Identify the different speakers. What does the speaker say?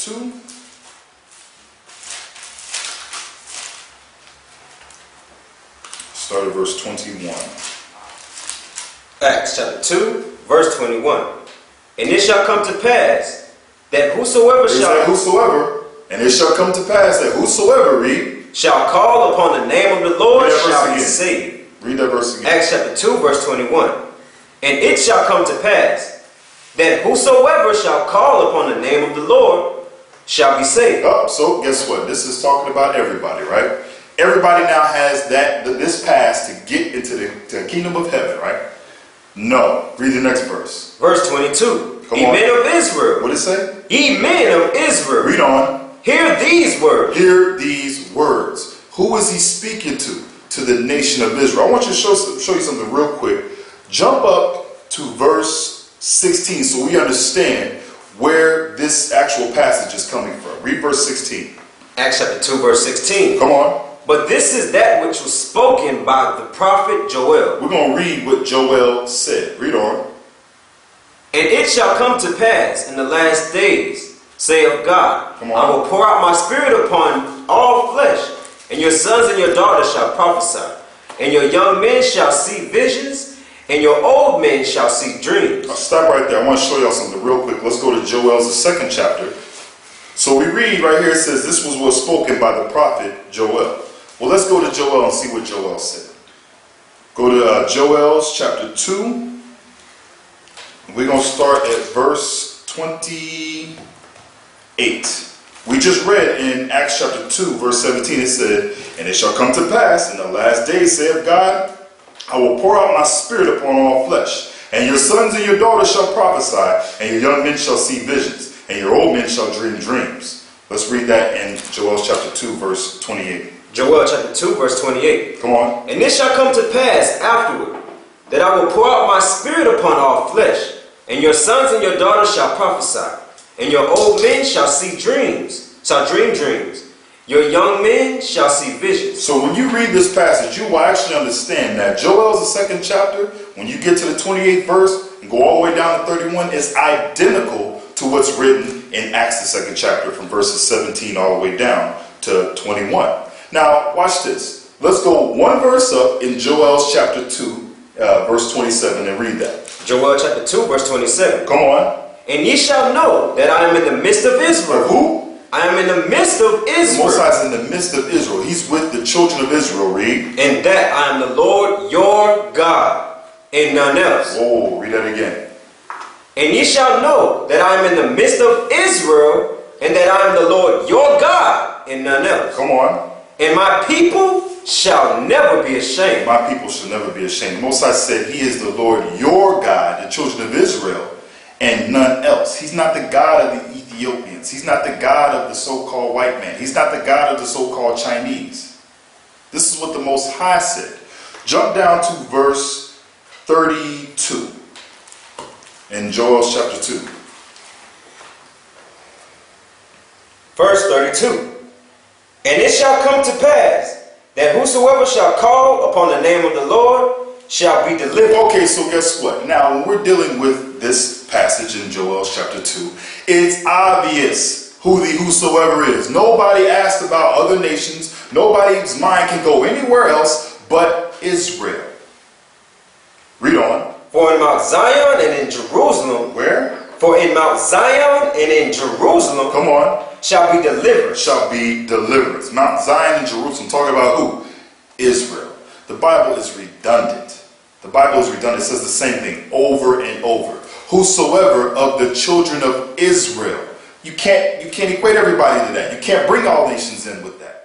Speaker 1: 2. Start at verse 21.
Speaker 2: Acts chapter 2, verse 21. And it shall come to pass that whosoever
Speaker 1: and it shall come to pass that whosoever, read,
Speaker 2: shall call upon the name of the Lord shall be saved.
Speaker 1: Read that verse again.
Speaker 2: Acts chapter 2, verse 21. And it shall come to pass that whosoever shall call upon the name of the Lord shall be saved.
Speaker 1: Oh, so guess what? This is talking about everybody, right? Everybody now has this pass to get into the kingdom of heaven, right? No. Read the next verse.
Speaker 2: Verse 22.
Speaker 1: Come
Speaker 2: Ye
Speaker 1: on.
Speaker 2: men of Israel.
Speaker 1: What did it say?
Speaker 2: Ye men of Israel.
Speaker 1: Read on.
Speaker 2: Hear these words.
Speaker 1: Hear these words. Who is he speaking to? To the nation of Israel. I want you to show you something real quick. Jump up to verse 16 so we understand where this actual passage is coming from. Read verse 16.
Speaker 2: Acts chapter 2, verse 16.
Speaker 1: Come on.
Speaker 2: But this is that which was spoken by the prophet Joel.
Speaker 1: We're going to read what Joel said. Read on.
Speaker 2: And it shall come to pass in the last days, saith God, I will pour out my spirit upon all flesh, and your sons and your daughters shall prophesy, and your young men shall see visions, and your old men shall see dreams.
Speaker 1: I'll stop right there. I want to show y'all something real quick. Let's go to Joel's the 2nd chapter. So we read right here, it says this was spoken by the prophet Joel. Well, let's go to Joel and see what Joel said. Go to Joel's chapter 2. We're going to start at verse 28. We just read in Acts chapter 2, verse 17, it said, And it shall come to pass in the last days, saith God, I will pour out my spirit upon all flesh, and your sons and your daughters shall prophesy, and your young men shall see visions, and your old men shall dream dreams. Let's read that in Joel chapter 2, verse 28.
Speaker 2: Joel chapter 2, verse 28.
Speaker 1: Come on.
Speaker 2: And it shall come to pass afterward that I will pour out my spirit upon all flesh, and your sons and your daughters shall prophesy, and your old men shall see dreams, shall dream dreams. Your young men shall see visions.
Speaker 1: So when you read this passage, you will actually understand that Joel's the 2nd chapter, when you get to the 28th verse and go all the way down to 31, is identical to what's written in Acts the 2nd chapter from verses 17 all the way down to 21. Now, watch this. Let's go one verse up in Joel's chapter 2, verse 27, and read that.
Speaker 2: Joel chapter 2, verse 27.
Speaker 1: Come on.
Speaker 2: And ye shall know that I am in the midst of Israel.
Speaker 1: Who?
Speaker 2: I am in the midst of Israel.
Speaker 1: The Most High is in the midst of Israel. He's with the children of Israel, read.
Speaker 2: And that I am the Lord your God, and none else.
Speaker 1: Oh, read that again.
Speaker 2: And ye shall know that I am in the midst of Israel, and that I am the Lord your God, and none else.
Speaker 1: Come on.
Speaker 2: And my people shall never be ashamed.
Speaker 1: My people shall never be ashamed. The Most High said he is the Lord your God, the children of Israel, and none else. He's not the God of the Ethiopians. He's not the God of the so-called white man. He's not the God of the so-called Chinese. This is what the Most High said. Jump down to verse 32 in Joel chapter 2.
Speaker 2: Verse 32. And it shall come to pass that whosoever shall call upon the name of the Lord shall be delivered. Okay,
Speaker 1: so guess what? Now, when we're dealing with this passage in Joel chapter 2, it's obvious who the whosoever is. Nobody asked about other nations. Nobody's mind can go anywhere else but Israel. Read on.
Speaker 2: For in Mount Zion and in Jerusalem.
Speaker 1: Where?
Speaker 2: For in Mount Zion and in Jerusalem.
Speaker 1: Come on.
Speaker 2: Shall be deliverance.
Speaker 1: Shall be deliverance. Mount Zion and Jerusalem. Talking about who? Israel. The Bible is redundant. The Bible is redundant. It says the same thing over and over. Whosoever of the children of Israel. You can't equate everybody to that. You can't bring all nations in with that.